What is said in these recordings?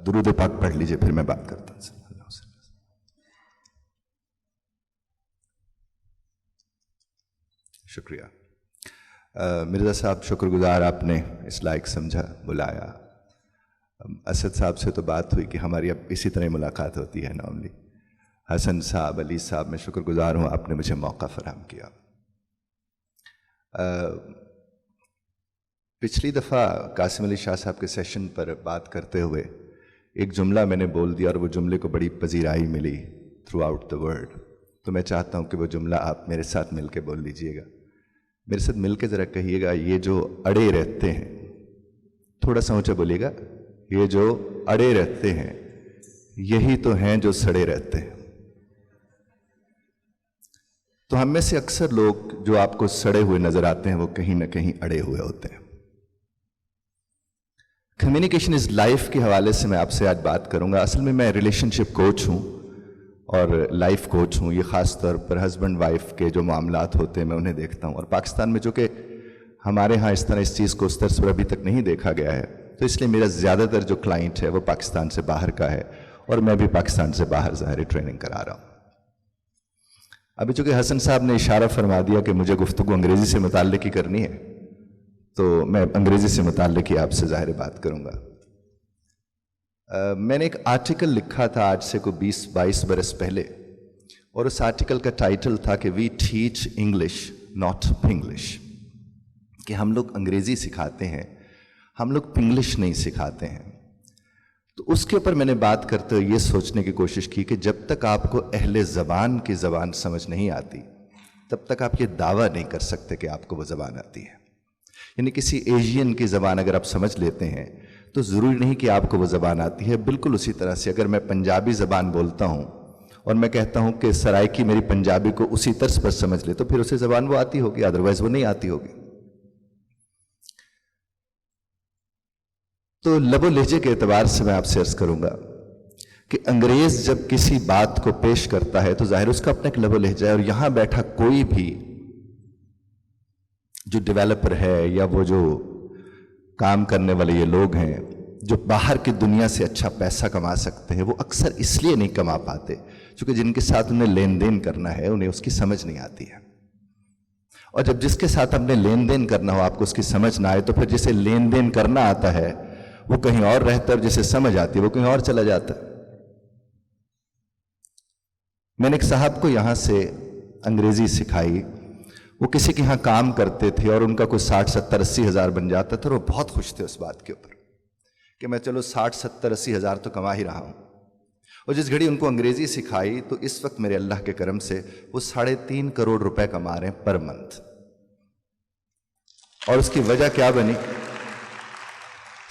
درود پاک پڑھ لیجئے پھر میں بات کرتا ہوں. شکریہ مرزا صاحب، شکر گزار آپ نے اس لائق سمجھا بلایا. اسد صاحب سے تو بات ہوئی کہ ہماری اب اسی طرح ملاقات ہوتی ہے نارملی. حسن صاحب، علی صاحب، میں شکر گزار ہوں آپ نے مجھے موقع فراہم کیا. پچھلی دفعہ قاسم علی شاہ صاحب کے سیشن پر بات کرتے ہوئے ایک جملہ میں نے بول دیا اور وہ جملے کو بڑی پذیرائی ملی تھرو آؤٹ دا ورلڈ. تو میں چاہتا ہوں کہ وہ جملہ آپ میرے ساتھ مل کے بول لیجئے گا. میرے ساتھ مل کے ذرا کہیے گا، یہ جو اڑے رہتے ہیں، تھوڑا سا اونچا بولیے گا، یہ جو اڑے رہتے ہیں یہی تو ہیں جو سڑے رہتے ہیں. تو ہم میں سے اکثر لوگ جو آپ کو سڑے ہوئے نظر آتے ہیں وہ کہیں نہ کہیں اڑے ہوئے ہوتے ہیں. کمیونیکیشن از لائف کے حوالے سے میں آپ سے آج بات کروں گا. اصل میں ریلیشن شپ کوچ ہوں اور لائف کوچ ہوں. یہ خاص طور پر ہسبینڈ وائف کے جو معاملات ہوتے ہیں میں انہیں دیکھتا ہوں، اور پاکستان میں جو کہ ہمارے ہاں اس طرح اس چیز کو اس طرح پر ابھی تک نہیں دیکھا گیا ہے، تو اس لیے میرا زیادہ تر جو کلائنٹ ہے وہ پاکستان سے باہر کا ہے، اور میں بھی پاکستان سے باہر ظاہر ٹریننگ کرا رہا ہوں. ابھی چونکہ حسن صاحب نے اشارہ فرما دیا کہ مجھے گفتگو انگریزی سے متعلق ہی کرنی ہے، تو میں انگریزی سے متعلق ہی آپ سے ظاہر بات کروں گا. میں نے ایک آرٹیکل لکھا تھا آج سے کوئی 20-22 برس پہلے، اور اس آرٹیکل کا ٹائٹل تھا کہ وی ٹیچ انگلش ناٹ پنگلش، کہ ہم لوگ انگریزی سکھاتے ہیں، ہم لوگ پنگلش نہیں سکھاتے ہیں. تو اس کے اوپر میں نے بات کرتے ہوئے یہ سوچنے کی کوشش کی کہ جب تک آپ کو اہل زبان کی زبان سمجھ نہیں آتی تب تک آپ یہ دعویٰ نہیں کر سکتے کہ آپ کو وہ زبان آتی ہے. یعنی کسی ایشین کی زبان اگر آپ سمجھ لیتے ہیں تو ضروری نہیں کہ آپ کو وہ زبان آتی ہے. بالکل اسی طرح سے اگر میں پنجابی زبان بولتا ہوں اور میں کہتا ہوں کہ سرائکی میری پنجابی کو اسی طرز پر سمجھ لے تو پھر اسے زبان وہ آتی ہوگی، ادروائز وہ نہیں آتی ہوگی. تو لب و لہجے کے اعتبار سے میں آپ سے عرض کروں گا کہ انگریز جب کسی بات کو پیش کرتا ہے تو ظاہر اس کا اپنا ایک لب و لہجہ ہے، اور یہاں بیٹھا کوئی بھی جو ڈیولپر ہے یا وہ جو کام کرنے والے یہ لوگ ہیں جو باہر کی دنیا سے اچھا پیسہ کما سکتے ہیں، وہ اکثر اس لیے نہیں کما پاتے چونکہ جن کے ساتھ انہیں لین دین کرنا ہے انہیں اس کی سمجھ نہیں آتی ہے. اور جب جس کے ساتھ ہم نے لین دین کرنا ہو آپ کو اس کی سمجھ نہ آئے تو پھر جسے لین دین کرنا آتا ہے وہ کہیں اور رہتا ہے، اور جسے سمجھ آتی ہے وہ کہیں اور چلا جاتا ہے. میں نے ایک صاحب کو یہاں سے انگریزی سکھائی، وہ کسی کے ہاں کام کرتے تھے اور ان کا کوئی 60-70-80 ہزار بن جاتا تھا، اور وہ بہت خوش تھے اس بات کے اوپر کہ میں چلو 60-70-80 ہزار تو کما ہی رہا ہوں. اور جس گھڑی ان کو انگریزی سکھائی تو اس وقت میرے اللہ کے کرم سے وہ 3.5 کروڑ روپے کما رہے ہیں پر منتھ. اور اس کی وجہ کیا بنی؟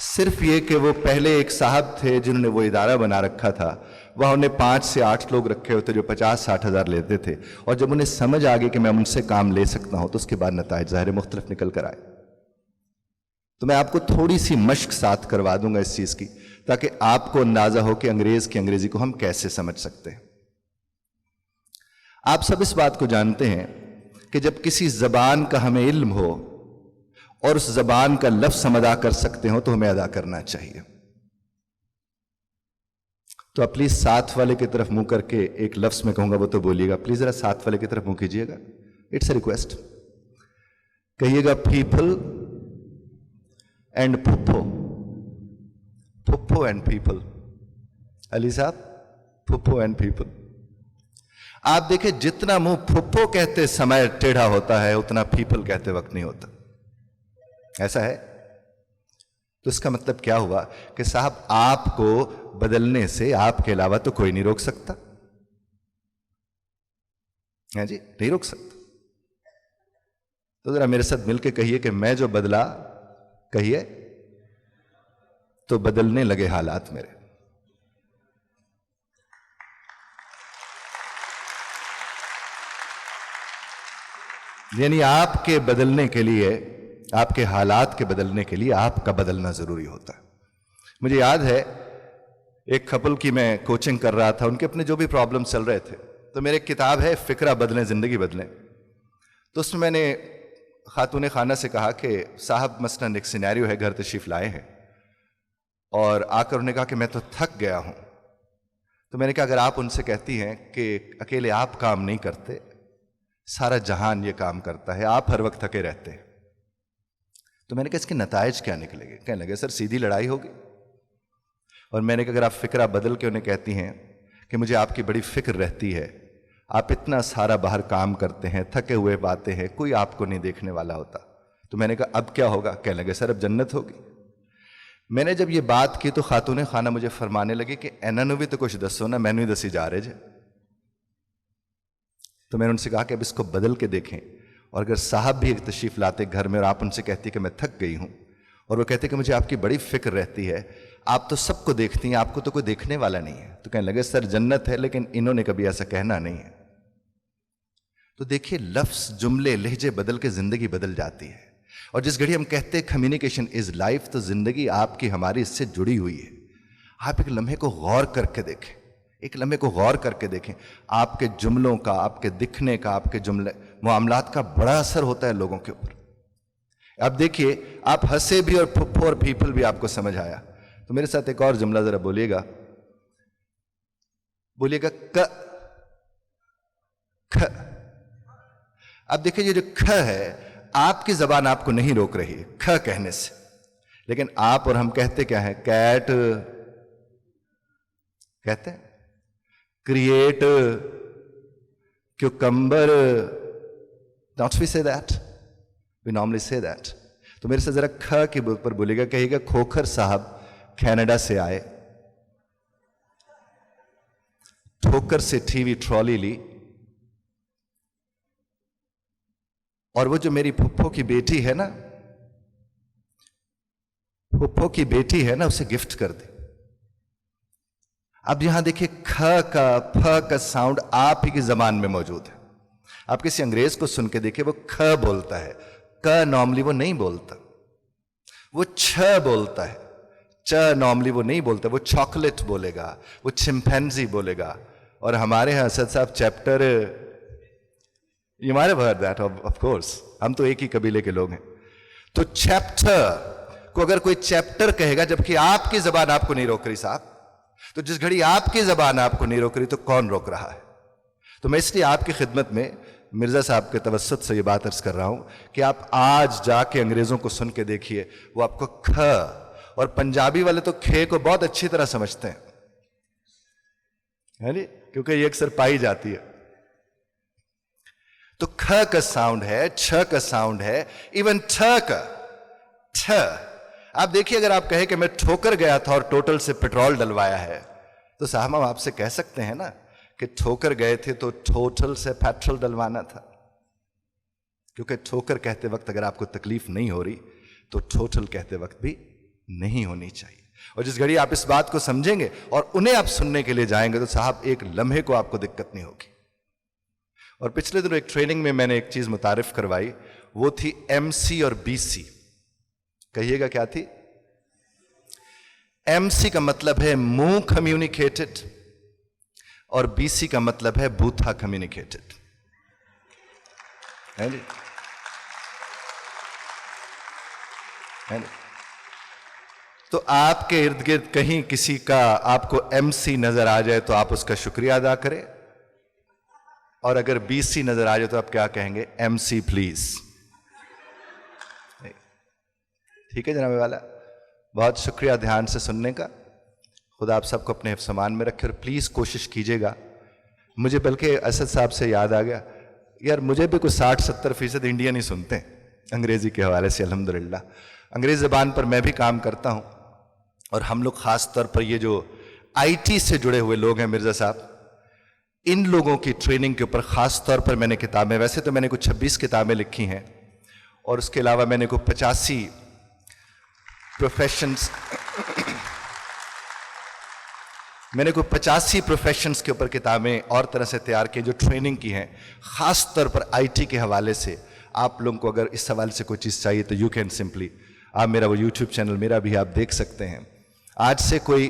صرف یہ کہ وہ پہلے ایک صاحب تھے جنہوں نے وہ ادارہ بنا رکھا تھا، وہاں انہیں 5 سے 8 لوگ رکھے ہوتے جو 50-60 ہزار لیتے تھے، اور جب انہیں سمجھ آ گئی کہ میں ان سے کام لے سکتا ہوں تو اس کے بعد نتائج ظاہر مختلف نکل کر آئے. تو میں آپ کو تھوڑی سی مشق ساتھ کروا دوں گا اس چیز کی تاکہ آپ کو اندازہ ہو کہ انگریز کی انگریزی کو ہم کیسے سمجھ سکتے ہیں. آپ سب اس بات کو جانتے ہیں کہ جب کسی زبان کا ہمیں علم ہو اور اس زبان کا لفظ ہم ادا کر سکتے ہوں تو ہمیں ادا کرنا چاہیے. تو آپ پلیز ساتھ والے کی طرف منہ کر کے ایک لفظ میں کہوں گا وہ تو بولیے گا. پلیز ذرا ساتھ والے کی طرف منہ کیجیے گا، اٹس اے ریکویسٹ. کہیے گا پیپل اینڈ پھپھو. پھپھو اینڈ پیپل. علی صاحب، پھپھو اینڈ پیپل. آپ دیکھیں جتنا منہ پھپھو کہتے سمے ٹیڑھا ہوتا ہے اتنا پیپل کہتے وقت نہیں ہوتا. ایسا ہے؟ تو اس کا مطلب کیا ہوا کہ صاحب آپ کو بدلنے سے آپ کے علاوہ تو کوئی نہیں روک سکتا. ہاں جی، نہیں روک سکتا. تو ذرا میرے ساتھ مل کے کہیے کہ میں جو بدلا، کہیے تو بدلنے لگے حالات میرے. یعنی آپ کے بدلنے کے لیے، آپ کے حالات کے بدلنے کے لیے آپ کا بدلنا ضروری ہوتا ہے. مجھے یاد ہے ایک کپل کی میں کوچنگ کر رہا تھا، ان کے اپنے جو بھی پرابلم چل رہے تھے، تو میرے ایک کتاب ہے فکرہ بدلیں زندگی بدلیں. تو اس میں میں نے خاتون خانہ سے کہا کہ صاحب مثلاً ایک سینیریو ہے، گھر تشریف لائے ہیں اور آ کر انہوں نے کہا کہ میں تو تھک گیا ہوں. تو میں نے کہا اگر آپ ان سے کہتی ہیں کہ اکیلے آپ کام نہیں کرتے، سارا جہان یہ کام کرتا ہے، آپ ہر وقت تھکے رہتے ہیں. تو میں نے کہا اس کے نتائج کیا نکلے گے؟ کہنے لگے سر سیدھی لڑائی ہوگی. اور میں نے کہا اگر آپ فکرہ بدل کے انہیں کہتی ہیں کہ مجھے آپ کی بڑی فکر رہتی ہے، آپ اتنا سارا باہر کام کرتے ہیں، تھکے ہوئے آتے ہیں، کوئی آپ کو نہیں دیکھنے والا ہوتا. تو میں نے کہا اب کیا ہوگا؟ کہنے لگے سر اب جنت ہوگی. میں نے جب یہ بات کی تو خاتون خانہ مجھے فرمانے لگے کہ انہوں بھی تو کچھ دسو نا، میں نہیں دسی جا رہے جے. تو میں نے ان سے کہا کہ اب اس کو بدل کے دیکھیں، اور اگر صاحب بھی ایک تشریف لاتے گھر میں اور آپ ان سے کہتی کہ میں تھک گئی ہوں، اور وہ کہتے کہ مجھے آپ کی بڑی فکر رہتی ہے، آپ تو سب کو دیکھتی ہیں، آپ کو تو کوئی دیکھنے والا نہیں ہے. تو کہنے لگے سر جنت ہے، لیکن انہوں نے کبھی ایسا کہنا نہیں ہے. تو دیکھیے لفظ، جملے، لہجے بدل کے زندگی بدل جاتی ہے. اور جس گھڑی ہم کہتے ہیں کمیونیکیشن از لائف، تو زندگی آپ کی ہماری اس سے جڑی ہوئی ہے. آپ ایک لمحے کو غور کر کے دیکھیں، ایک لمحے کو غور کر کے دیکھیں. آپ کے جملوں کا، آپ کے دکھنے کا، آپ کے جملے معاملات کا بڑا اثر ہوتا ہے لوگوں کے اوپر. اب دیکھیے آپ ہنسے بھی اور پھپھو اور پیپل بھی آپ کو سمجھ آیا. تو میرے ساتھ ایک اور جملہ ذرا بولیے گا ک کھ. اب دیکھیے یہ جو کھ ہے، آپ کی زبان آپ کو نہیں روک رہی ہے کھ کہنے سے، لیکن آپ اور ہم کہتے کیا ہیں؟ کیٹ کہتے ہیں، create, cucumber. Don't we say that? We normally say that. تو میرے سے ذرا کھ کے اوپر بولے گا، کہے گا کھوکھر صاحب کینیڈا سے آئے، ٹھوکر سے ٹی وی ٹرالی لی، اور وہ جو میری پھپھو کی بیٹی ہے نا، پھپھو کی بیٹی ہے نا، اسے گفٹ کر دی. اب یہاں دیکھیے کھ کا، پھ کا ساؤنڈ آپ ہی کی زبان میں موجود ہے. آپ کسی انگریز کو سن کے دیکھیں، وہ کھ بولتا ہے، ک نارملی وہ نہیں بولتا، وہ چھ بولتا ہے. چ نارملی وہ نہیں بولتا، وہ چاکلیٹ بولے گا، وہ چمپینزی بولے گا. اور ہمارے ہاں اسد صاحب chapter, you might have heard that of course، ہم تو ایک ہی قبیلے کے لوگ ہیں. تو چیپٹر کو اگر کوئی چیپٹر کہے گا، جبکہ آپ کی زبان آپ کو نہیں روک رہی صاحب، تو جس گھڑی آپ کی زبان آپ کو نہیں روک رہی تو کون روک رہا ہے؟ تو میں اس لیے آپ کی خدمت میں مرزا صاحب کے توسط سے یہ بات عرض کر رہا ہوں کہ آپ آج جا کے انگریزوں کو سن کے دیکھیے، وہ آپ کو کھ، اور پنجابی والے تو کھے کو بہت اچھی طرح سمجھتے ہیں، کیونکہ یہ اکثر پائی جاتی ہے. تو کھ کا ساؤنڈ ہے، چھ کا ساؤنڈ ہے، ایون ٹھ کا، ٹھ. آپ دیکھیے اگر آپ کہیں کہ میں ٹھوکر گیا تھا اور ٹوٹل سے پیٹرول ڈلوایا ہے، تو صاحب ہم آپ سے کہہ سکتے ہیں نا کہ ٹھوکر گئے تھے تو ٹوٹل سے پیٹرول ڈلوانا تھا. کیونکہ ٹھوکر کہتے وقت اگر آپ کو تکلیف نہیں ہو رہی تو ٹوٹل کہتے وقت بھی نہیں ہونی چاہیے. اور جس گھڑی آپ اس بات کو سمجھیں گے اور انہیں آپ سننے کے لیے جائیں گے تو صاحب ایک لمحے کو آپ کو دقت نہیں ہوگی. اور پچھلے دنوں ایک ٹریننگ میں میں نے ایک چیز متعارف کروائی، وہ تھی ایم سی اور بی سی. کہیے گا کیا تھی؟ ایم سی کا مطلب ہے منہ کمیونیکیٹڈ، اور بی سی کا مطلب ہے بوتھا کمیونیکیٹڈ. تو آپ کے ارد گرد کہیں کسی کا آپ کو ایم سی نظر آ جائے تو آپ اس کا شکریہ ادا کریں، اور اگر بی سی نظر آ جائے تو آپ کیا کہیں گے؟ M C please. ٹھیک ہے جناب والا، بہت شکریہ دھیان سے سننے کا. خدا آپ سب کو اپنے حفظ امان میں رکھے، اور پلیز کوشش کیجیے گا. مجھے بلکہ اسد صاحب سے یاد آ گیا، یار مجھے بھی کوئی 60-70% انڈین ہی سنتے ہیں انگریزی کے حوالے سے. الحمدللہ انگریزی زبان پر میں بھی کام کرتا ہوں، اور ہم لوگ خاص طور پر یہ جو آئی ٹی سے جڑے ہوئے لوگ ہیں مرزا صاحب، ان لوگوں کی ٹریننگ کے اوپر خاص طور پر میں نے کتابیں، ویسے تو میں نے کچھ 26 کتابیں لکھی ہیں، اور اس کے علاوہ میں نے کوئی 85 پروفیشنز، میں نے کوئی 85 پروفیشنز کے اوپر کتابیں اور طرح سے تیار کی جو ٹریننگ کی ہیں، خاص طور پر آئی ٹی کے حوالے سے. آپ لوگوں کو اگر اس حوالے سے کوئی چیز چاہیے تو یو کین سمپلی، آپ میرا وہ یوٹیوب چینل میرا بھی آپ دیکھ سکتے ہیں. آج سے کوئی